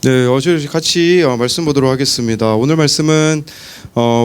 네, 어제 같이 말씀 보도록 하겠습니다. 오늘 말씀은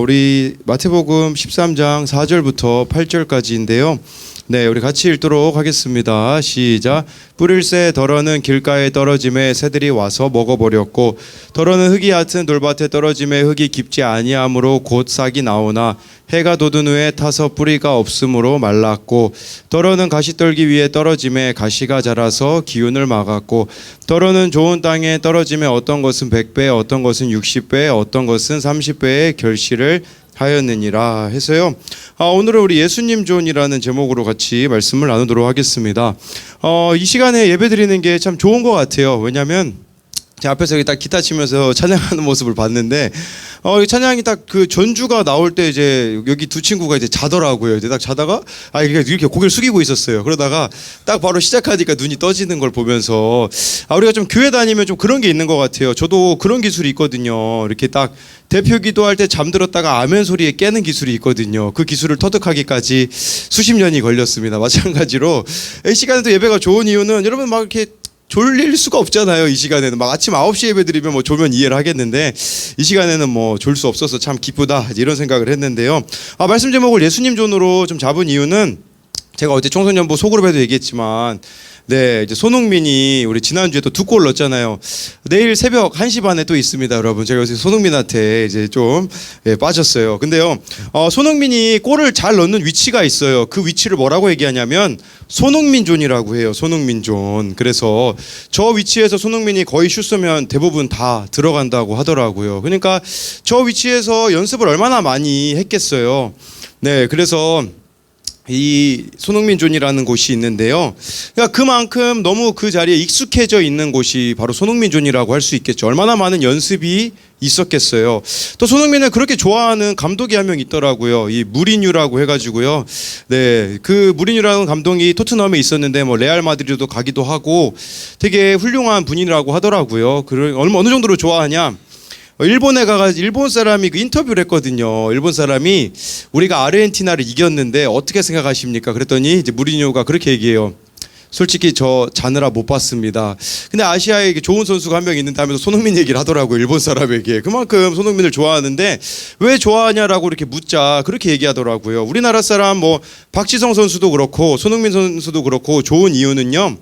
우리 마태복음 13장 4절부터 8절까지인데요. 네, 우리 같이 읽도록 하겠습니다. 시작. 뿌릴새 덜어는 길가에 떨어짐에 새들이 와서 먹어버렸고, 덜어는 흙이 얕은 돌밭에 떨어짐에 흙이 깊지 아니하므로 곧 싹이 나오나 해가 돋은 후에 타서 뿌리가 없으므로 말랐고, 덜어는 가시떨기 위에 떨어짐에 가시가 자라서 기운을 막았고, 덜어는 좋은 땅에 떨어짐에 어떤 것은 100배, 어떤 것은 60배, 어떤 것은 30배의 결실을 하였느니라 해서요. 오늘은 우리 예수님 존이라는 제목으로 같이 말씀을 나누도록 하겠습니다. 이 시간에 예배드리는 게 참 좋은 것 같아요. 왜냐하면 제 앞에서 딱 기타 치면서 찬양하는 모습을 봤는데, 찬양이 딱 그 전주가 나올 때 이제 여기 두 친구가 이제 자더라고요. 이제 딱 자다가 이렇게 고개를 숙이고 있었어요. 그러다가 딱 바로 시작하니까 눈이 떠지는 걸 보면서 우리가 좀 교회 다니면 좀 그런 게 있는 것 같아요. 저도 그런 기술이 있거든요. 이렇게 딱 대표 기도할 때 잠들었다가 아멘 소리에 깨는 기술이 있거든요. 그 기술을 터득하기까지 수십 년이 걸렸습니다. 마찬가지로 이 시간에도 예배가 좋은 이유는 여러분 막 이렇게 졸릴 수가 없잖아요. 이 시간에는 막 아침 9시 예배 드리면 뭐 졸면 이해를 하겠는데, 이 시간에는 뭐 졸 수 없어서 참 기쁘다 이런 생각을 했는데요. 말씀 제목을 예수님 존으로 좀 잡은 이유는, 제가 어제 청소년부 소그룹에도 얘기했지만, 네, 이제 손흥민이 우리 지난주에 또 2골 넣었잖아요. 내일 새벽 1시 반에 또 있습니다, 여러분. 제가 요새 손흥민한테 이제 좀 빠졌어요. 근데요, 손흥민이 골을 잘 넣는 위치가 있어요. 그 위치를 뭐라고 얘기하냐면 손흥민 존이라고 해요. 손흥민 존. 그래서 저 위치에서 손흥민이 거의 슛 쏘면 대부분 다 들어간다고 하더라고요. 그러니까 저 위치에서 연습을 얼마나 많이 했겠어요. 네, 그래서 이 손흥민 존이라는 곳이 있는데요. 그러니까 그만큼 너무 그 자리에 익숙해져 있는 곳이 바로 손흥민 존이라고 할 수 있겠죠. 얼마나 많은 연습이 있었겠어요. 또 손흥민을 그렇게 좋아하는 감독이 한 명 있더라고요. 이 무리뉴라고 해가지고요. 네, 그 무리뉴라는 감독이 토트넘에 있었는데 뭐 레알 마드리드도 가기도 하고 되게 훌륭한 분이라고 하더라고요. 어느 정도로 좋아하냐? 일본에 가가지고 일본 사람이 그 인터뷰를 했거든요. 일본 사람이 우리가 아르헨티나를 이겼는데 어떻게 생각하십니까? 그랬더니 이제 무리뉴가 그렇게 얘기해요. 솔직히 저 자느라 못 봤습니다. 근데 아시아에 좋은 선수가 한 명 있는데 하면서 손흥민 얘기를 하더라고요. 일본 사람에게. 그만큼 손흥민을 좋아하는데 왜 좋아하냐라고 이렇게 묻자 그렇게 얘기하더라고요. 우리나라 사람 뭐 박지성 선수도 그렇고 손흥민 선수도 그렇고 좋은 이유는요,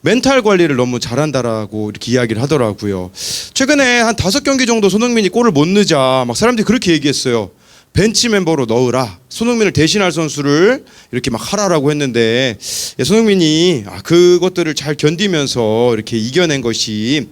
멘탈 관리를 너무 잘한다라고 이렇게 이야기를 하더라고요. 최근에 한 5경기 정도 손흥민이 골을 못 넣자 막 사람들이 그렇게 얘기했어요. 벤치 멤버로 넣으라. 손흥민을 대신할 선수를 이렇게 막 하라라고 했는데, 손흥민이 그것들을 잘 견디면서 이렇게 이겨낸 것이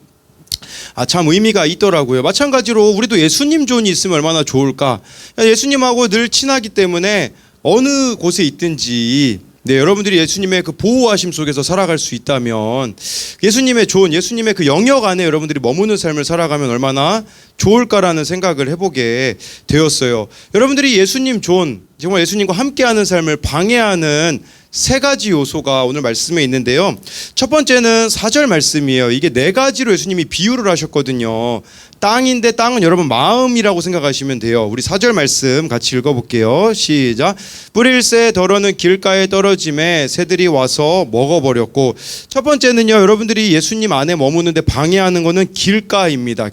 참 의미가 있더라고요. 마찬가지로 우리도 예수님 존이 있으면 얼마나 좋을까. 예수님하고 늘 친하기 때문에 어느 곳에 있든지, 네, 여러분들이 예수님의 그 보호하심 속에서 살아갈 수 있다면, 예수님의 존, 예수님의 그 영역 안에 여러분들이 머무는 삶을 살아가면 얼마나 좋을까라는 생각을 해보게 되었어요. 여러분들이 예수님 존, 정말 예수님과 함께하는 삶을 방해하는 3가지 요소가 오늘 말씀에 있는데요. 첫 번째는 4절 말씀이에요. 이게 4가지로 예수님이 비유를 하셨거든요. 땅인데 땅은 여러분 마음이라고 생각하시면 돼요. 우리 4절 말씀 같이 읽어볼게요. 시작. 뿌릴새 덜어는 길가에 떨어짐에 새들이 와서 먹어버렸고, 첫 번째는요, 여러분들이 예수님 안에 머무는데 방해하는 거는 길가입니다.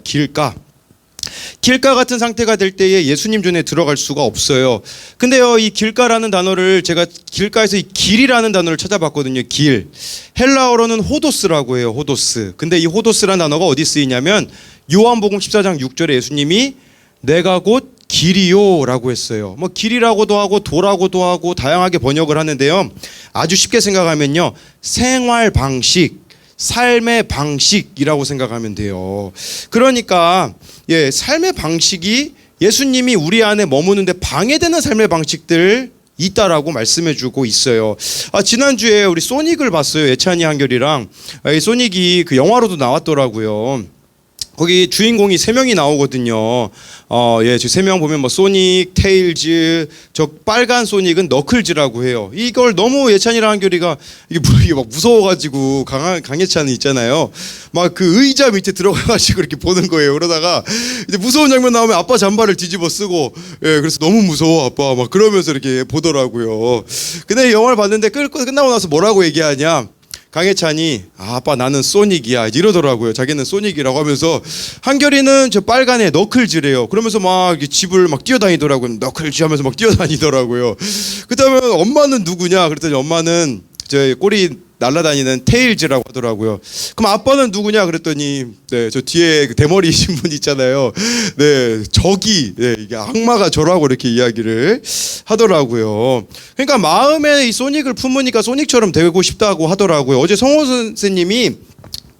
길가 같은 상태가 될 때에 예수님 존에 들어갈 수가 없어요. 근데요, 이 길가라는 단어를 제가 길가에서 이 길이라는 단어를 찾아봤거든요. 길. 헬라어로는 호도스라고 해요. 호도스. 근데 이 호도스라는 단어가 어디 쓰이냐면 요한복음 14장 6절에 예수님이 내가 곧 길이요 라고 했어요. 뭐 길이라고도 하고 도라고도 하고 다양하게 번역을 하는데요. 아주 쉽게 생각하면요, 생활 방식, 삶의 방식이라고 생각하면 돼요. 그러니까 삶의 방식이 예수님이 우리 안에 머무는데 방해되는 삶의 방식들 있다라고 말씀해주고 있어요. 지난주에 우리 소닉을 봤어요. 예찬이 한결이랑. 이 소닉이 그 영화로도 나왔더라고요. 거기 주인공이 3명이 나오거든요. 저 3명 보면 뭐 소닉, 테일즈, 저 빨간 소닉은 너클즈라고 해요. 이걸 너무 예찬이랑 한결이가 이게 막 무서워가지고 강예찬이 있잖아요. 막 그 의자 밑에 들어가가지고 이렇게 보는 거예요. 그러다가 이제 무서운 장면 나오면 아빠 잠바를 뒤집어 쓰고, 그래서 너무 무서워 아빠 막 그러면서 이렇게 보더라고요. 근데 이 영화를 봤는데 끝나고 나서 뭐라고 얘기하냐? 강혜찬이 아빠 나는 소닉이야 이러더라고요. 자기는 소닉이라고 하면서 한결이는 저 빨간에 너클즈래요. 그러면서 막 집을 막 뛰어다니더라고요. 너클즈 하면서 막 뛰어다니더라고요. 그다음에 엄마는 누구냐 그랬더니 엄마는 저 꼬리 날아다니는 테일즈라고 하더라고요. 그럼 아빠는 누구냐 그랬더니 네, 저 뒤에 그 대머리이신 분 있잖아요. 네, 적이 네, 이게 악마가 저라고 이렇게 이야기를 하더라고요. 그러니까 마음에 이 소닉을 품으니까 소닉처럼 되고 싶다고 하더라고요. 어제 성호 선생님이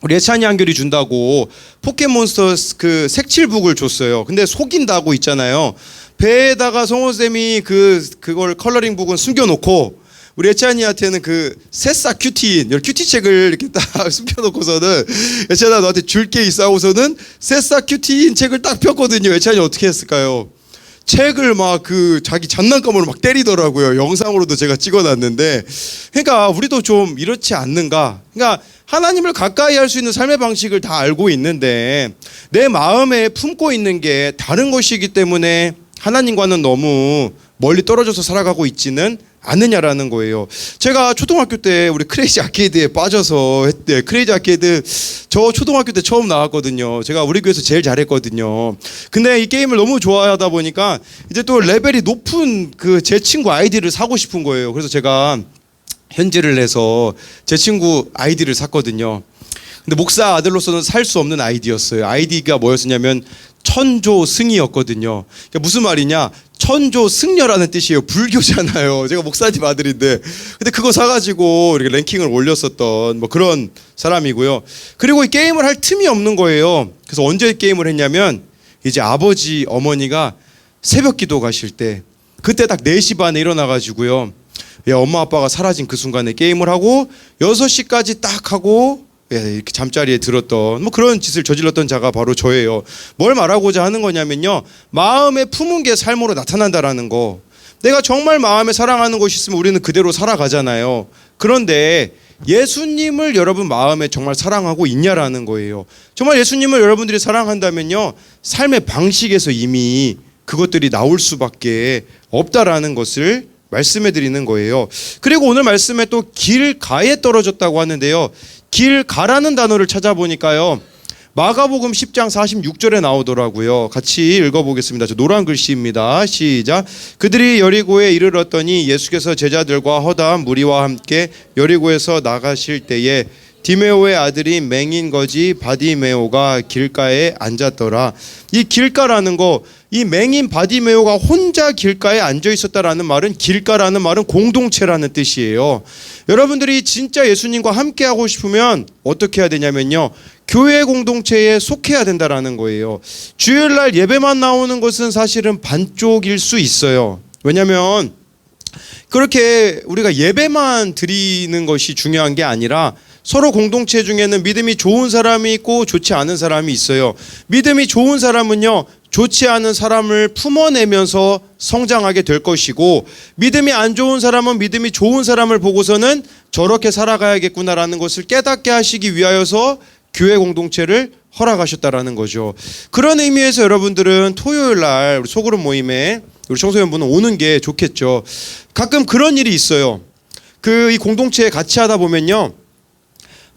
우리 예찬이 한결이 준다고 포켓몬스터 그 색칠북을 줬어요. 근데 속인다고 있잖아요. 배에다가 성호 쌤이 그걸 컬러링 북은 숨겨놓고 우리 예찬이한테는 그 새싹 큐티인 큐티 책을 이렇게 딱 숨겨놓고서는 예찬아 너한테 줄 게 있어 하고서는 새싹 큐티인 책을 딱 폈거든요. 예찬이 어떻게 했을까요? 책을 막 그 자기 장난감으로 막 때리더라고요. 영상으로도 제가 찍어놨는데, 그러니까 우리도 좀 이렇지 않는가? 그러니까 하나님을 가까이 할 수 있는 삶의 방식을 다 알고 있는데 내 마음에 품고 있는 게 다른 것이기 때문에 하나님과는 너무 멀리 떨어져서 살아가고 있지는 않느냐라는 거예요. 제가 초등학교 때 우리 크레이지 아케이드에 빠져서 했대. 크레이지 아케이드 저 초등학교 때 처음 나왔거든요. 제가 우리 교회에서 제일 잘했거든요. 근데 이 게임을 너무 좋아하다 보니까 이제 또 레벨이 높은 그 제 친구 아이디를 사고 싶은 거예요. 그래서 제가 현질을 해서 제 친구 아이디를 샀거든요. 근데 목사 아들로서는 살 수 없는 아이디였어요. 아이디가 뭐였냐면 천조승이었거든요. 그러니까 무슨 말이냐? 천조승려라는 뜻이에요. 불교잖아요. 제가 목사님 아들인데, 근데 그거 사가지고 이렇게 랭킹을 올렸었던 뭐 그런 사람이고요. 그리고 이 게임을 할 틈이 없는 거예요. 그래서 언제 게임을 했냐면 이제 아버지 어머니가 새벽기도 가실 때, 그때 딱 4시 반에 일어나가지고요. 예, 엄마 아빠가 사라진 그 순간에 게임을 하고 6시까지 딱 하고 이렇게 잠자리에 들었던 뭐 그런 짓을 저질렀던 자가 바로 저예요. 뭘 말하고자 하는 거냐면요, 마음에 품은 게 삶으로 나타난다라는 거. 내가 정말 마음에 사랑하는 것이 있으면 우리는 그대로 살아가잖아요. 그런데 예수님을 여러분 마음에 정말 사랑하고 있냐라는 거예요. 정말 예수님을 여러분들이 사랑한다면요, 삶의 방식에서 이미 그것들이 나올 수밖에 없다라는 것을 말씀해 드리는 거예요. 그리고 오늘 말씀에 또 길가에 떨어졌다고 하는데요, 길가라는 단어를 찾아보니까요, 마가복음 10장 46절에 나오더라고요. 같이 읽어보겠습니다. 저 노란 글씨입니다. 시작. 그들이 여리고에 이르렀더니 예수께서 제자들과 허다한 무리와 함께 여리고에서 나가실 때에 디메오의 아들이 맹인 거지 바디메오가 길가에 앉았더라. 이 길가라는 거, 이 맹인 바디메오가 혼자 길가에 앉아 있었다라는 말은, 길가라는 말은 공동체라는 뜻이에요. 여러분들이 진짜 예수님과 함께 하고 싶으면 어떻게 해야 되냐면요, 교회 공동체에 속해야 된다라는 거예요. 주일날 예배만 나오는 것은 사실은 반쪽일 수 있어요. 왜냐하면 그렇게 우리가 예배만 드리는 것이 중요한 게 아니라 서로 공동체 중에는 믿음이 좋은 사람이 있고 좋지 않은 사람이 있어요. 믿음이 좋은 사람은요, 좋지 않은 사람을 품어내면서 성장하게 될 것이고, 믿음이 안 좋은 사람은 믿음이 좋은 사람을 보고서는 저렇게 살아가야겠구나라는 것을 깨닫게 하시기 위하여서 교회 공동체를 허락하셨다라는 거죠. 그런 의미에서 여러분들은 토요일 날 우리 소그룹 모임에 우리 청소년분은 오는 게 좋겠죠. 가끔 그런 일이 있어요. 이 공동체에 같이 하다 보면요,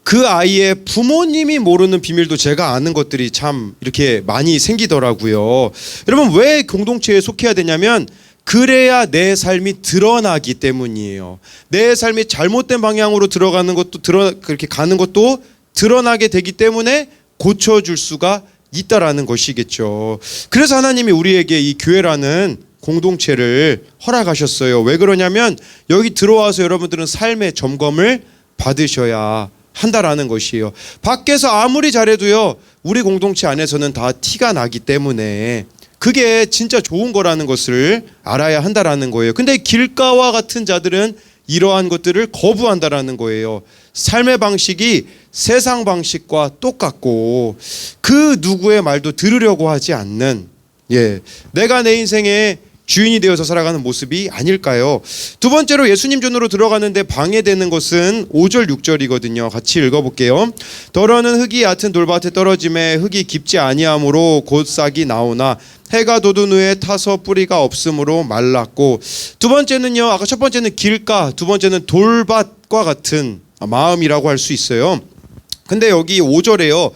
그 아이의 부모님이 모르는 비밀도 제가 아는 것들이 참 이렇게 많이 생기더라고요. 여러분, 왜 공동체에 속해야 되냐면 그래야 내 삶이 드러나기 때문이에요. 내 삶이 잘못된 방향으로 들어가는 것도 그렇게 가는 것도 드러나게 되기 때문에 고쳐줄 수가 있다라는 것이겠죠. 그래서 하나님이 우리에게 이 교회라는 공동체를 허락하셨어요. 왜 그러냐면 여기 들어와서 여러분들은 삶의 점검을 받으셔야 한다라는 것이에요. 밖에서 아무리 잘해도요, 우리 공동체 안에서는 다 티가 나기 때문에 그게 진짜 좋은 거라는 것을 알아야 한다라는 거예요. 근데 길가와 같은 자들은 이러한 것들을 거부한다라는 거예요. 삶의 방식이 세상 방식과 똑같고 그 누구의 말도 들으려고 하지 않는, 내가 내 인생의 주인이 되어서 살아가는 모습이 아닐까요? 두 번째로 예수님 전으로 들어가는데 방해되는 것은 5절 6절이거든요. 같이 읽어볼게요. 더러는 흙이 얕은 돌밭에 떨어짐에 흙이 깊지 아니하므로 곧 싹이 나오나 해가 돋은 후에 타서 뿌리가 없으므로 말랐고, 두 번째는요, 아까 첫 번째는 길가, 두 번째는 돌밭과 같은 마음이라고 할 수 있어요. 근데 여기 5절에요.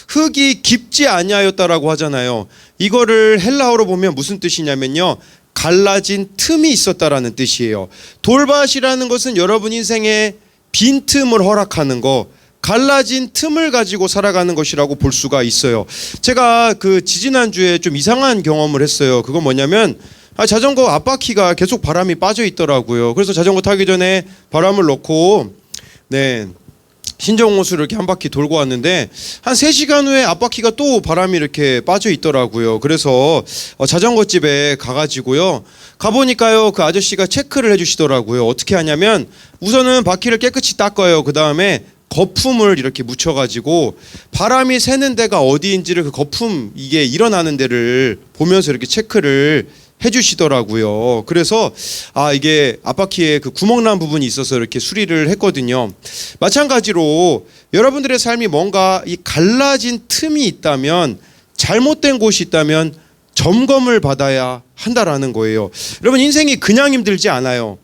흙이 깊지 아니하였다라고 하잖아요. 이거를 헬라어로 보면 무슨 뜻이냐면요. 갈라진 틈이 있었다라는 뜻이에요. 돌밭이라는 것은 여러분 인생에 빈틈을 허락하는 거, 갈라진 틈을 가지고 살아가는 것이라고 볼 수가 있어요. 제가 그 지지난주에 좀 이상한 경험을 했어요. 그건 뭐냐면 자전거 앞바퀴가 계속 바람이 빠져 있더라고요. 그래서 자전거 타기 전에 바람을 넣고 신정호수를 이렇게 한 바퀴 돌고 왔는데 한 3시간 후에 앞바퀴가 또 바람이 이렇게 빠져 있더라고요. 그래서 자전거 집에 가가지고요. 가보니까요, 그 아저씨가 체크를 해주시더라고요. 어떻게 하냐면 우선은 바퀴를 깨끗이 닦아요. 그 다음에 거품을 이렇게 묻혀가지고 바람이 새는 데가 어디인지를 그 거품 이게 일어나는 데를 보면서 이렇게 체크를 해주시더라고요. 그래서 이게 앞바퀴에 그 구멍난 부분이 있어서 이렇게 수리를 했거든요. 마찬가지로 여러분들의 삶이 뭔가 이 갈라진 틈이 있다면, 잘못된 곳이 있다면 점검을 받아야 한다라는 거예요. 여러분 인생이 그냥 힘들지 않아요.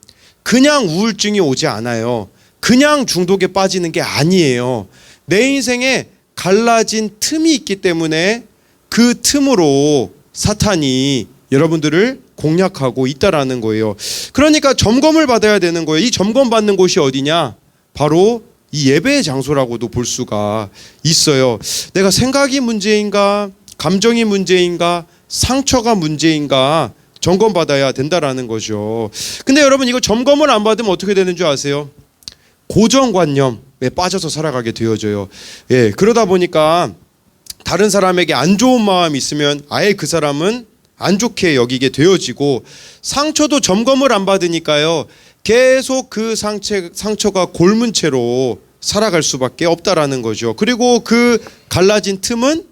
그냥 우울증이 오지 않아요. 그냥 중독에 빠지는 게 아니에요. 내 인생에 갈라진 틈이 있기 때문에 그 틈으로 사탄이 여러분들을 공략하고 있다라는 거예요. 그러니까 점검을 받아야 되는 거예요. 이 점검받는 곳이 어디냐? 바로 이 예배의 장소라고도 볼 수가 있어요. 내가 생각이 문제인가? 감정이 문제인가? 상처가 문제인가? 점검받아야 된다라는 거죠. 근데 여러분 이거 점검을 안 받으면 어떻게 되는 줄 아세요? 고정관념에 빠져서 살아가게 되어져요. 그러다 보니까 다른 사람에게 안 좋은 마음이 있으면 아예 그 사람은 안 좋게 여기게 되어지고, 상처도 점검을 안 받으니까요, 계속 그 상처가 골문 채로 살아갈 수밖에 없다라는 거죠. 그리고 그 갈라진 틈은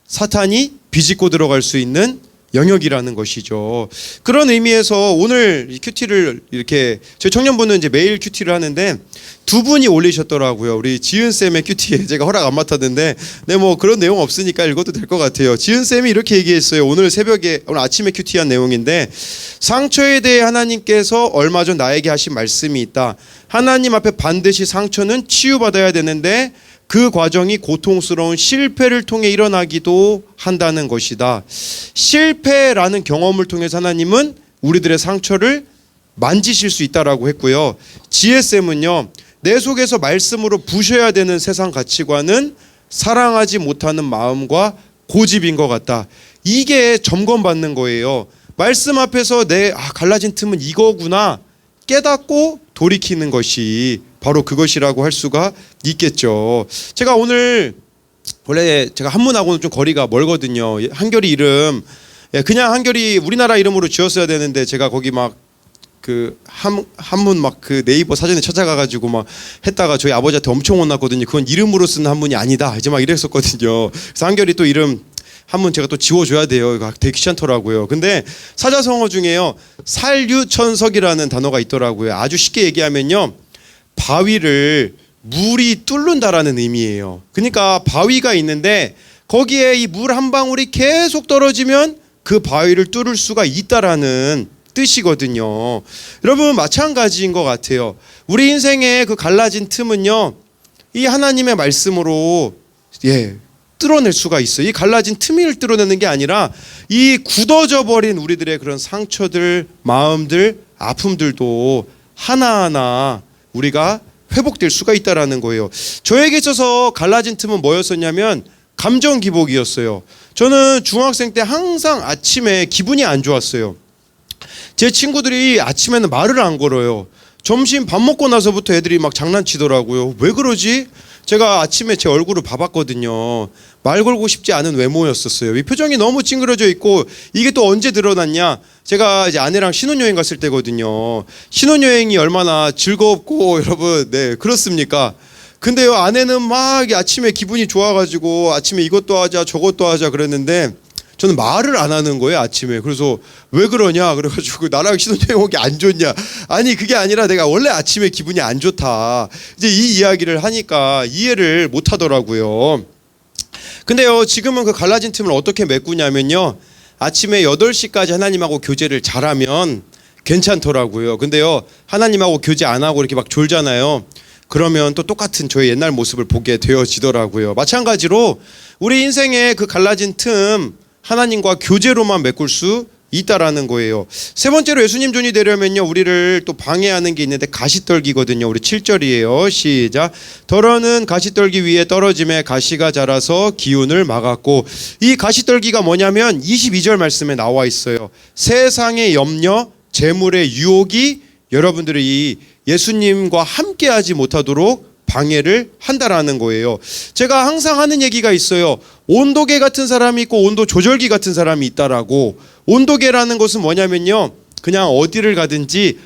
사탄이 비집고 들어갈 수 있는 영역이라는 것이죠. 그런 의미에서 오늘 이 큐티를 이렇게, 저희 청년부는 이제 매일 큐티를 하는데 두 분이 올리셨더라고요. 우리 지은 쌤의 큐티에 제가 허락 안 맡았는데, 뭐 그런 내용 없으니까 읽어도 될 것 같아요. 지은 쌤이 이렇게 얘기했어요. 오늘 아침에 큐티한 내용인데, 상처에 대해 하나님께서 얼마 전 나에게 하신 말씀이 있다. 하나님 앞에 반드시 상처는 치유받아야 되는데 그 과정이 고통스러운 실패를 통해 일어나기도 한다는 것이다. 실패라는 경험을 통해서 하나님은 우리들의 상처를 만지실 수 있다라고 했고요. 지혜쌤은요, 내 속에서 말씀으로 부셔야 되는 세상 가치관은 사랑하지 못하는 마음과 고집인 것 같다. 이게 점검받는 거예요. 말씀 앞에서 내 갈라진 틈은 이거구나 깨닫고 돌이키는 것이 바로 그것이라고 할 수가 있겠죠. 제가 오늘 원래 제가 한문하고는 좀 거리가 멀거든요. 한결이 이름 그냥 한결이 우리나라 이름으로 지었어야 되는데 제가 거기 막 그 한문 막 그 네이버 사전에 찾아가가지고 막 했다가 저희 아버지한테 엄청 혼났거든요. 그건 이름으로 쓰는 한문이 아니다. 이제 막 이랬었거든요. 그래서 한결이 또 이름 한문 제가 또 지워줘야 돼요. 이거 되게 귀찮더라고요. 근데 사자성어 중에요, 살유천석이라는 단어가 있더라고요. 아주 쉽게 얘기하면요, 바위를 물이 뚫는다라는 의미예요. 그러니까 바위가 있는데 거기에 이 물 한 방울이 계속 떨어지면 그 바위를 뚫을 수가 있다라는 뜻이거든요. 여러분 마찬가지인 것 같아요. 우리 인생의 그 갈라진 틈은요, 이 하나님의 말씀으로 뚫어낼 수가 있어요. 이 갈라진 틈을 뚫어내는 게 아니라 이 굳어져 버린 우리들의 그런 상처들, 마음들, 아픔들도 하나하나 우리가 회복될 수가 있다라는 거예요. 저에게 있어서 갈라진 틈은 뭐였었냐면 감정 기복이었어요. 저는 중학생 때 항상 아침에 기분이 안 좋았어요. 제 친구들이 아침에는 말을 안 걸어요. 점심 밥 먹고 나서부터 애들이 막 장난치더라고요. 왜 그러지? 제가 아침에 제 얼굴을 봐봤거든요. 말 걸고 싶지 않은 외모였었어요. 이 표정이 너무 찡그러져 있고, 이게 또 언제 드러났냐? 제가 이제 아내랑 신혼여행 갔을 때거든요. 신혼여행이 얼마나 즐겁고 여러분, 그렇습니까? 근데요, 아내는 막 아침에 기분이 좋아가지고 아침에 이것도 하자 저것도 하자 그랬는데 저는 말을 안 하는 거예요, 아침에. 그래서 왜 그러냐 그래가지고 나랑 신혼여행 오기 안 좋냐. 아니 그게 아니라 내가 원래 아침에 기분이 안 좋다. 이제 이 이야기를 하니까 이해를 못 하더라고요. 근데요, 지금은 그 갈라진 틈을 어떻게 메꾸냐면요, 아침에 8시까지 하나님하고 교제를 잘하면 괜찮더라고요. 근데요, 하나님하고 교제 안 하고 이렇게 막 졸잖아요. 그러면 또 똑같은 저의 옛날 모습을 보게 되어지더라고요. 마찬가지로 우리 인생의 그 갈라진 틈 하나님과 교제로만 메꿀 수 있다라는 거예요. 세 번째로 예수님 존이 되려면요, 우리를 또 방해하는 게 있는데 가시떨기거든요. 우리 7절이에요. 시작. 더러는 가시떨기 위에 떨어짐에 가시가 자라서 기운을 막았고, 이 가시떨기가 뭐냐면 22절 말씀에 나와 있어요. 세상의 염려, 재물의 유혹이 여러분들이 이 예수님과 함께하지 못하도록 방해를 한다라는 거예요. 제가 항상 하는 얘기가 있어요. 온도계 같은 사람이 있고 온도 조절기 같은 사람이 있다라고. 온도계라는 것은 뭐냐면요, 그냥 어디를 가든지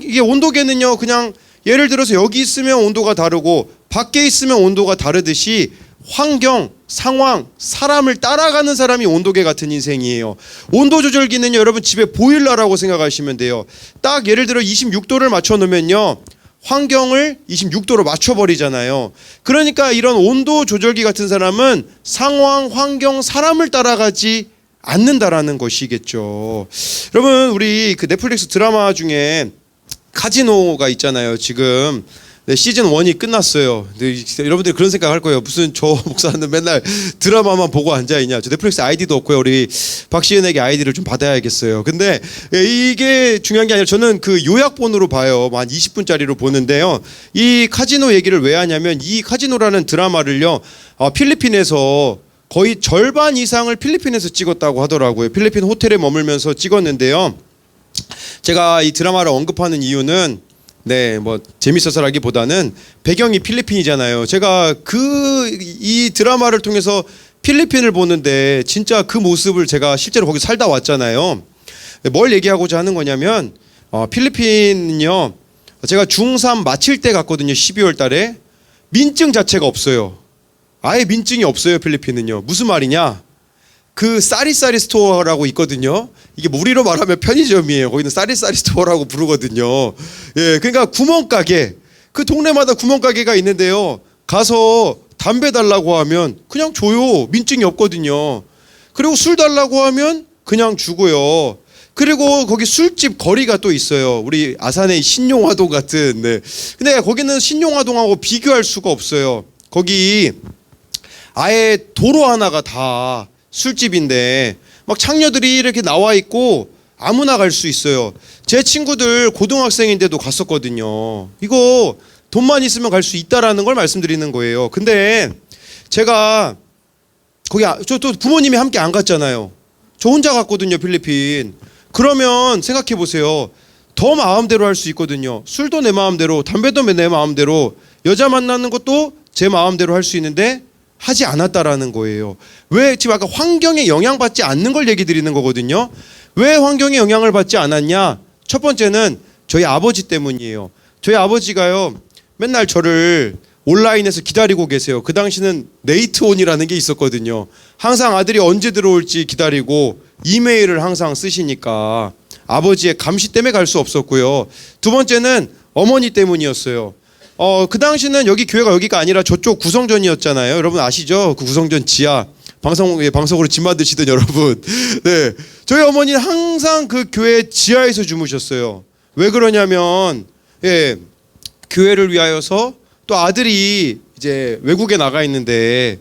이게 온도계는요, 그냥 예를 들어서 여기 있으면 온도가 다르고 밖에 있으면 온도가 다르듯이 환경, 상황, 사람을 따라가는 사람이 온도계 같은 인생이에요. 온도 조절기는요, 여러분 집에 보일러라고 생각하시면 돼요. 딱 예를 들어 26도를 맞춰 놓으면요, 환경을 26도로 맞춰버리잖아요. 그러니까 이런 온도 조절기 같은 사람은 상황, 환경, 사람을 따라가지 않는다라는 것이겠죠. 여러분, 우리 그 넷플릭스 드라마 중에 카지노가 있잖아요. 지금 시즌 1이 끝났어요. 근데 여러분들이 그런 생각할 거예요. 무슨 저 목사는 맨날 드라마만 보고 앉아있냐. 저 넷플릭스 아이디도 없고요. 우리 박시은에게 아이디를 좀 받아야겠어요. 근데 이게 중요한 게 아니라 저는 그 요약본으로 봐요. 한 20분짜리로 보는데요. 이 카지노 얘기를 왜 하냐면, 이 카지노라는 드라마를요, 필리핀에서 거의 절반 이상을 필리핀에서 찍었다고 하더라고요. 필리핀 호텔에 머물면서 찍었는데요. 제가 이 드라마를 언급하는 이유는 뭐 재밌어서라기보다는 배경이 필리핀이잖아요. 제가 이 드라마를 통해서 필리핀을 보는데 진짜 그 모습을 제가 실제로 거기 살다 왔잖아요. 뭘 얘기하고자 하는 거냐면, 필리핀은요, 제가 중3 마칠 때 갔거든요. 12월 달에. 민증 자체가 없어요. 아예 민증이 없어요. 필리핀은요. 무슨 말이냐, 그 쌀이쌀이 스토어라고 있거든요. 이게 우리로 말하면 편의점이에요. 거기는 쌀이쌀이 스토어라고 부르거든요. 예, 그러니까 구멍가게, 그 동네마다 구멍가게가 있는데요, 가서 담배 달라고 하면 그냥 줘요. 민증이 없거든요. 그리고 술 달라고 하면 그냥 주고요. 그리고 거기 술집 거리가 또 있어요. 우리 아산의 신용화동 같은. 네. 근데 거기는 신용화동하고 비교할 수가 없어요. 거기 아예 도로 하나가 다 술집인데 막 창녀들이 이렇게 나와 있고 아무나 갈 수 있어요. 제 친구들 고등학생인데도 갔었거든요. 이거 돈만 있으면 갈 수 있다라는 걸 말씀드리는 거예요. 근데 제가 거기 저 또 부모님이 함께 안 갔잖아요. 저 혼자 갔거든요, 필리핀. 그러면 생각해 보세요. 더 마음대로 할 수 있거든요. 술도 내 마음대로, 담배도 내 마음대로, 여자 만나는 것도 제 마음대로 할 수 있는데 하지 않았다라는 거예요. 왜? 지금 아까 환경에 영향받지 않는 걸 얘기 드리는 거거든요. 왜 환경에 영향을 받지 않았냐? 첫 번째는 저희 아버지 때문이에요. 저희 아버지가요, 맨날 저를 온라인에서 기다리고 계세요. 그 당시는 네이트온이라는 게 있었거든요. 항상 아들이 언제 들어올지 기다리고 이메일을 항상 쓰시니까 아버지의 감시 때문에 갈 수 없었고요. 두 번째는 어머니 때문이었어요. 그 당시는 여기 교회가 여기가 아니라 저쪽 구성전이었잖아요. 여러분 아시죠? 그 구성전 지하 방송으로 짐 만드시던 여러분. 네, 저희 어머니는 항상 그 교회 지하에서 주무셨어요. 왜 그러냐면, 예, 교회를 위하여서, 또 아들이 이제 외국에 나가 있는데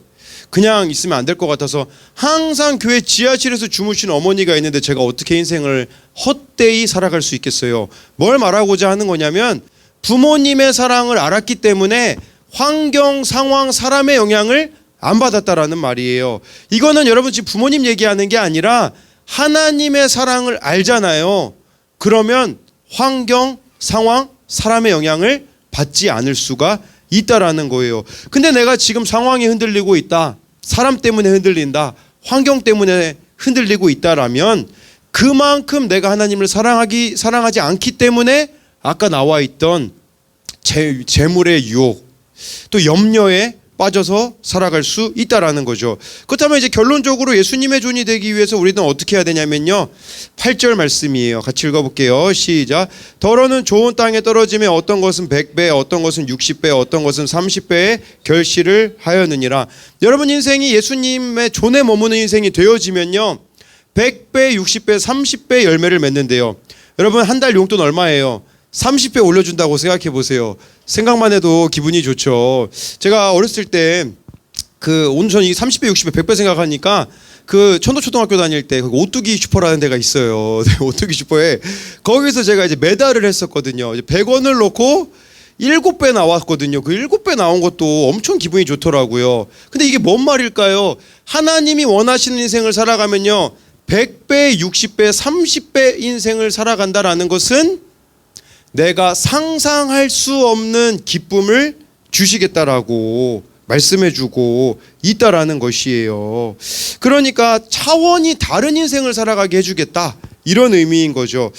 그냥 있으면 안 될 것 같아서 항상 교회 지하실에서 주무시는 어머니가 있는데 제가 어떻게 인생을 헛되이 살아갈 수 있겠어요? 뭘 말하고자 하는 거냐면, 부모님의 사랑을 알았기 때문에 환경, 상황, 사람의 영향을 안 받았다라는 말이에요. 이거는 여러분 지금 부모님 얘기하는 게 아니라 하나님의 사랑을 알잖아요. 그러면 환경, 상황, 사람의 영향을 받지 않을 수가 있다라는 거예요. 근데 내가 지금 상황이 흔들리고 있다, 사람 때문에 흔들린다, 환경 때문에 흔들리고 있다라면 그만큼 내가 하나님을 사랑하지 않기 때문에 아까 나와 있던 재물의 유혹, 또 염려에 빠져서 살아갈 수 있다라는 거죠. 그렇다면 이제 결론적으로 예수님의 존이 되기 위해서 우리는 어떻게 해야 되냐면요, 8절 말씀이에요. 같이 읽어볼게요. 시작. 더러는 좋은 땅에 떨어지며 어떤 것은 100배, 어떤 것은 60배, 어떤 것은 30배의 결실을 하였느니라. 여러분 인생이 예수님의 존에 머무는 인생이 되어지면요, 100배, 60배, 30배 열매를 맺는데요. 여러분 한 달 용돈 얼마예요? 30배 올려준다고 생각해 보세요. 생각만 해도 기분이 좋죠. 제가 어렸을 때 오늘 저는 이 30배, 60배, 100배 생각하니까 천도초등학교 다닐 때 오뚜기 슈퍼라는 데가 있어요. 오뚜기 슈퍼에 거기서 제가 이제 메달을 했었거든요. 이제 100원을 넣고 7배 나왔거든요. 그 7배 나온 것도 엄청 기분이 좋더라고요. 근데 이게 뭔 말일까요? 하나님이 원하시는 인생을 살아가면요, 100배, 60배, 30배 인생을 살아간다라는 것은 내가 상상할 수 없는 기쁨을 주시겠다라고 말씀해주고 있다라는 것이에요. 그러니까 차원이 다른 인생을 살아가게 해주겠다, 이런 의미인 거죠.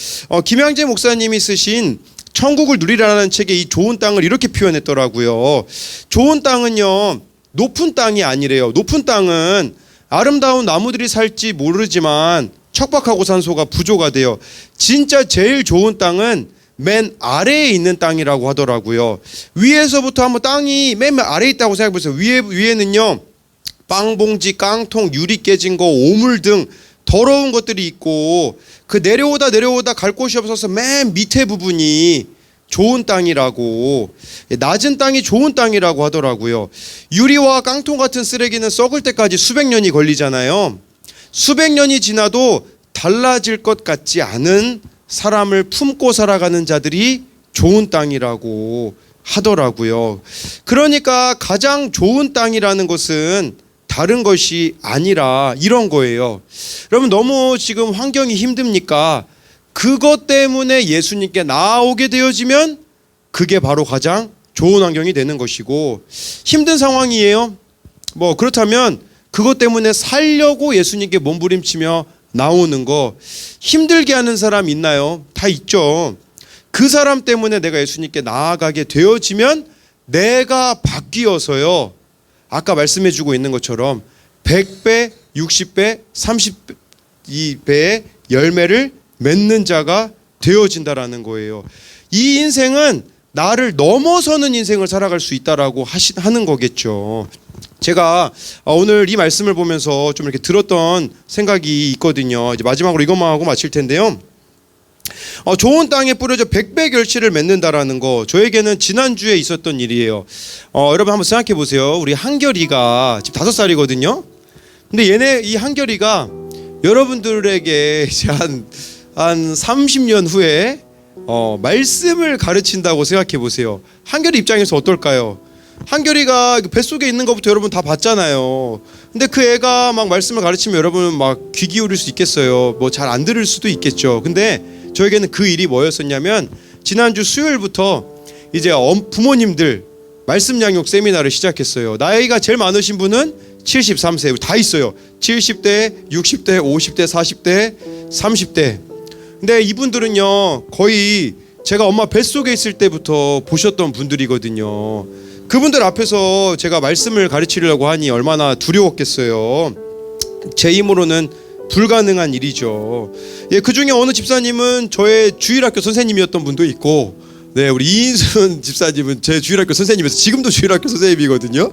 김양재 목사님이 쓰신 천국을 누리라는 책에 이 좋은 땅을 이렇게 표현했더라고요. 좋은 땅은요, 높은 땅이 아니래요. 높은 땅은 아름다운 나무들이 살지 모르지만 척박하고 산소가 부조가 돼요. 진짜 제일 좋은 땅은 맨 아래에 있는 땅이라고 하더라고요. 위에서부터 한번 땅이 맨 아래에 있다고 생각해 보세요. 위에는요, 빵봉지, 깡통, 유리 깨진 거, 오물 등 더러운 것들이 있고, 그 내려오다 갈 곳이 없어서 맨 밑에 부분이 좋은 땅이라고, 낮은 땅이 좋은 땅이라고 하더라고요. 유리와 깡통 같은 쓰레기는 썩을 때까지 수백 년이 걸리잖아요. 수백 년이 지나도 달라질 것 같지 않은 사람을 품고 살아가는 자들이 좋은 땅이라고 하더라고요. 그러니까 가장 좋은 땅이라는 것은 다른 것이 아니라 이런 거예요. 여러분, 너무 지금 환경이 힘듭니까? 그것 때문에 예수님께 나아오게 되어지면 그게 바로 가장 좋은 환경이 되는 것이고, 힘든 상황이에요. 그렇다면 그것 때문에 살려고 예수님께 몸부림치며 나오는 거, 힘들게 하는 사람 있나요? 다 있죠. 그 사람 때문에 내가 예수님께 나아가게 되어지면 내가 바뀌어서요, 아까 말씀해주고 있는 것처럼 100배, 60배, 32배의 열매를 맺는 자가 되어진다라는 거예요. 이 인생은 나를 넘어서는 인생을 살아갈 수 있다라고 하는 거겠죠. 제가 오늘 이 말씀을 보면서 좀 이렇게 들었던 생각이 있거든요. 이제 마지막으로 이것만 하고 마칠 텐데요. 좋은 땅에 뿌려져 100배 결실을 맺는다라는 거, 저에게는 지난주에 있었던 일이에요. 여러분 한번 생각해 보세요. 우리 한결이가 지금 5살이거든요. 근데 이 한결이가 여러분들에게 이제 한 30년 후에 말씀을 가르친다고 생각해 보세요. 한결이 입장에서 어떨까요? 한결이가 뱃속에 있는 것부터 여러분 다 봤잖아요. 근데 그 애가 막 말씀을 가르치면 여러분은 막 귀 기울일 수 있겠어요. 잘 안 들을 수도 있겠죠. 근데 저에게는 그 일이 뭐였었냐면, 지난주 수요일부터 이제 부모님들 말씀 양육 세미나를 시작했어요. 나이가 제일 많으신 분은 73세 다 있어요. 70대, 60대, 50대, 40대, 30대. 근데 이분들은요, 거의 제가 엄마 뱃속에 있을 때부터 보셨던 분들이거든요. 그분들 앞에서 제가 말씀을 가르치려고 하니 얼마나 두려웠겠어요. 제 힘으로는 불가능한 일이죠. 그 중에 어느 집사님은 저의 주일학교 선생님이었던 분도 있고, 우리 이인순 집사님은 제 주일학교 선생님이어서 지금도 주일학교 선생님이거든요.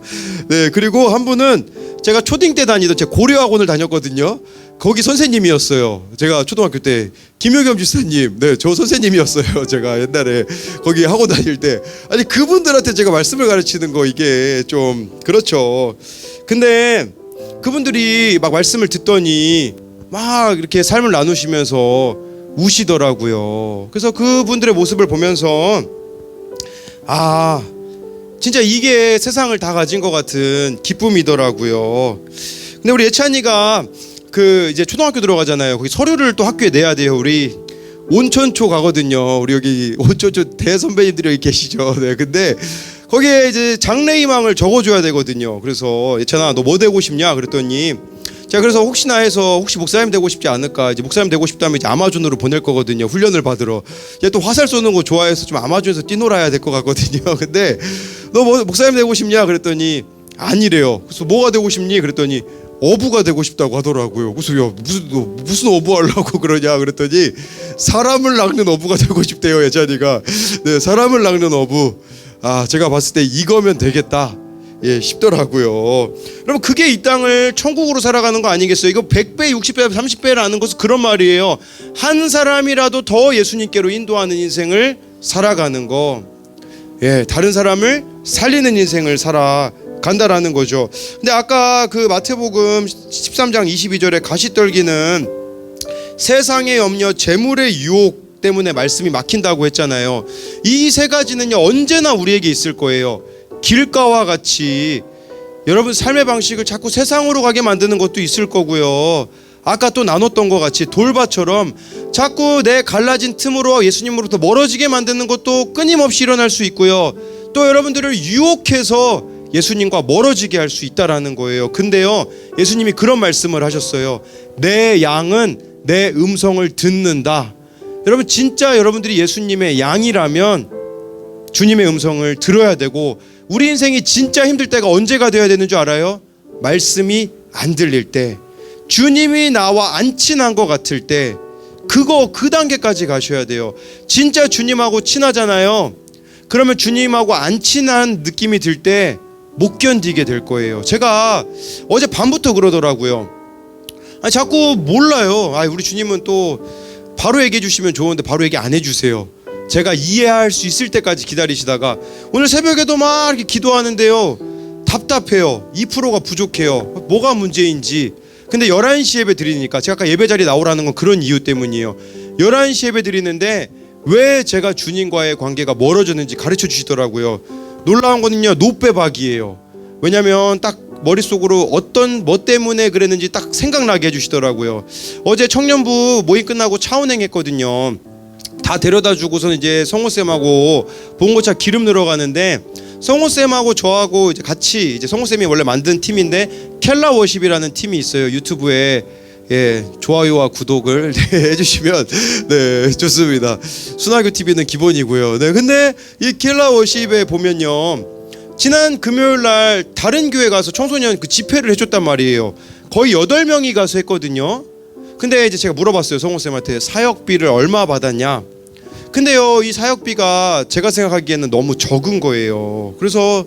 그리고 한 분은 제가 초딩 때 다니던, 제가 고려학원을 다녔거든요. 거기 선생님이었어요. 제가 초등학교 때 김효겸 집사님, 저 선생님이었어요. 제가 옛날에 거기 학원 다닐 때. 아니, 그분들한테 제가 말씀을 가르치는 거, 이게 좀 그렇죠. 근데 그분들이 막 말씀을 듣더니 막 이렇게 삶을 나누시면서 우시더라고요. 그래서 그분들의 모습을 보면서 진짜 이게 세상을 다 가진 것 같은 기쁨이더라고요. 근데 우리 예찬이가 이제 초등학교 들어가잖아요. 거기 서류를 또 학교에 내야 돼요. 우리 온천초 가거든요. 우리 여기 온천초 대선배님들이 여기 계시죠. 근데 거기에 이제 장래희망을 적어줘야 되거든요. 그래서 예찬아, 너 뭐 되고 싶냐? 그랬더니 자, 그래서 혹시나 해서 혹시 목사님 되고 싶지 않을까, 이제 목사님 되고 싶다면 이제 아마존으로 보낼 거거든요. 훈련을 받으러. 얘 또 화살 쏘는 거 좋아해서 좀 아마존에서 뛰놀아야 될 것 같거든요. 근데 너 뭐 목사님 되고 싶냐? 그랬더니 아니래요. 그래서 뭐가 되고 싶니? 그랬더니 어부가 되고 싶다고 하더라고요. 그래서 야, 무슨 어부 하려고 그러냐? 그랬더니 사람을 낚는 어부가 되고 싶대요, 예찬이가. 사람을 낚는 어부. 제가 봤을 때 이거면 되겠다, 싶더라고요. 여러분, 그게 이 땅을 천국으로 살아가는 거 아니겠어요? 이거 100배, 60배, 30배라는 것은 그런 말이에요. 한 사람이라도 더 예수님께로 인도하는 인생을 살아가는 거, 다른 사람을 살리는 인생을 살아간다라는 거죠. 근데 아까 그 마태복음 13장 22절에 가시떨기는 세상의 염려, 재물의 유혹 때문에 말씀이 막힌다고 했잖아요. 이 세 가지는요, 언제나 우리에게 있을 거예요. 길가와 같이 여러분 삶의 방식을 자꾸 세상으로 가게 만드는 것도 있을 거고요. 아까 또 나눴던 것 같이 돌밭처럼 자꾸 내 갈라진 틈으로 예수님으로부터 멀어지게 만드는 것도 끊임없이 일어날 수 있고요. 또 여러분들을 유혹해서 예수님과 멀어지게 할 수 있다라는 거예요. 근데요, 예수님이 그런 말씀을 하셨어요. 내 양은 내 음성을 듣는다. 여러분, 진짜 여러분들이 예수님의 양이라면 주님의 음성을 들어야 되고, 우리 인생이 진짜 힘들 때가 언제가 되어야 되는 줄 알아요? 말씀이 안 들릴 때, 주님이 나와 안 친한 것 같을 때, 그 단계까지 가셔야 돼요. 진짜 주님하고 친하잖아요. 그러면 주님하고 안 친한 느낌이 들 때 못 견디게 될 거예요. 제가 어제 밤부터 그러더라고요. 자꾸 몰라요. 우리 주님은 또 바로 얘기해 주시면 좋은데 바로 얘기 안 해주세요. 제가 이해할 수 있을 때까지 기다리시다가 오늘 새벽에도 막 이렇게 기도하는데요, 답답해요. 2%가 부족해요. 뭐가 문제인지. 근데 11시 예배 드리니까, 제가 아까 예배 자리 나오라는 건 그런 이유 때문이에요. 11시 예배 드리는데 왜 제가 주님과의 관계가 멀어졌는지 가르쳐 주시더라고요. 놀라운 거는요, 노빼박이에요. 왜냐면 딱 머릿속으로 뭐 때문에 그랬는지 딱 생각나게 해주시더라고요. 어제 청년부 모임 끝나고 차 운행했거든요. 다 데려다 주고서는 이제 성호쌤하고 봉고차 기름 넣으러 가는데, 성호쌤하고 저하고 이제 같이, 이제 성호쌤이 원래 만든 팀인데 켈라 워십이라는 팀이 있어요. 유튜브에 좋아요와 구독을 해주시면 좋습니다. 순화교 TV는 기본이고요. 근데 이 켈라 워십에 보면요, 지난 금요일 날 다른 교회 가서 청소년 그 집회를 해줬단 말이에요. 거의 8명이 가서 했거든요. 근데 이제 제가 물어봤어요, 성호쌤한테. 사역비를 얼마 받았냐? 근데요, 이 사역비가 제가 생각하기에는 너무 적은 거예요. 그래서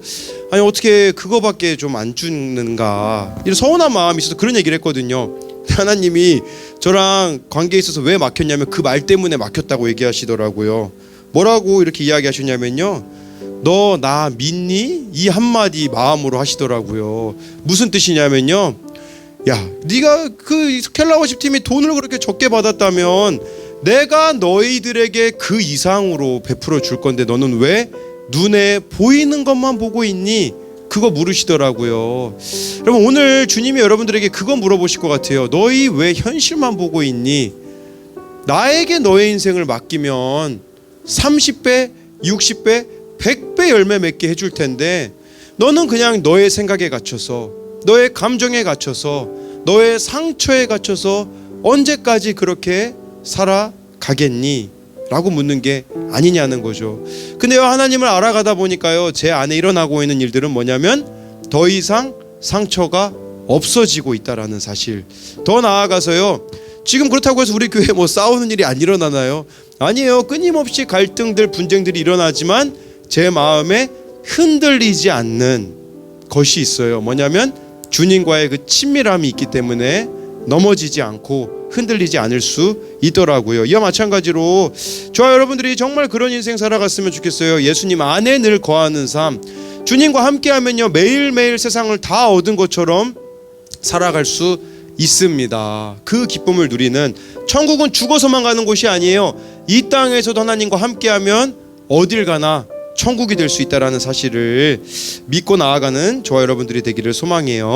어떻게 그거밖에 좀 안 주는가, 이런 서운한 마음이 있어서 그런 얘기를 했거든요. 하나님이 저랑 관계에 있어서 왜 막혔냐면 그 말 때문에 막혔다고 얘기하시더라고요. 뭐라고 이렇게 이야기하셨냐면요, 너 나 믿니? 이 한마디 마음으로 하시더라고요. 무슨 뜻이냐면요, 야, 네가 그 켈라워십 팀이 돈을 그렇게 적게 받았다면 내가 너희들에게 그 이상으로 베풀어 줄 건데 너는 왜 눈에 보이는 것만 보고 있니? 그거 물으시더라고요. 여러분, 오늘 주님이 여러분들에게 그거 물어보실 것 같아요. 너희 왜 현실만 보고 있니? 나에게 너의 인생을 맡기면 30배, 60배, 100배 열매 맺게 해줄 텐데, 너는 그냥 너의 생각에 갇혀서, 너의 감정에 갇혀서, 너의 상처에 갇혀서 언제까지 그렇게 살아가겠니? 라고 묻는 게 아니냐는 거죠. 근데요, 하나님을 알아가다 보니까요, 제 안에 일어나고 있는 일들은 뭐냐면 더 이상 상처가 없어지고 있다라는 사실. 더 나아가서요, 지금 그렇다고 해서 우리 교회에 뭐 싸우는 일이 안 일어나나요? 아니에요. 끊임없이 갈등들, 분쟁들이 일어나지만 제 마음에 흔들리지 않는 것이 있어요. 뭐냐면 주님과의 그 친밀함이 있기 때문에 넘어지지 않고 흔들리지 않을 수 있더라고요. 이와 마찬가지로 저와 여러분들이 정말 그런 인생 살아갔으면 좋겠어요. 예수님 안에 늘 거하는 삶, 주님과 함께하면요, 매일매일 세상을 다 얻은 것처럼 살아갈 수 있습니다. 그 기쁨을 누리는, 천국은 죽어서만 가는 곳이 아니에요. 이 땅에서도 하나님과 함께하면 어딜 가나 천국이 될 수 있다는 사실을 믿고 나아가는 저와 여러분들이 되기를 소망해요.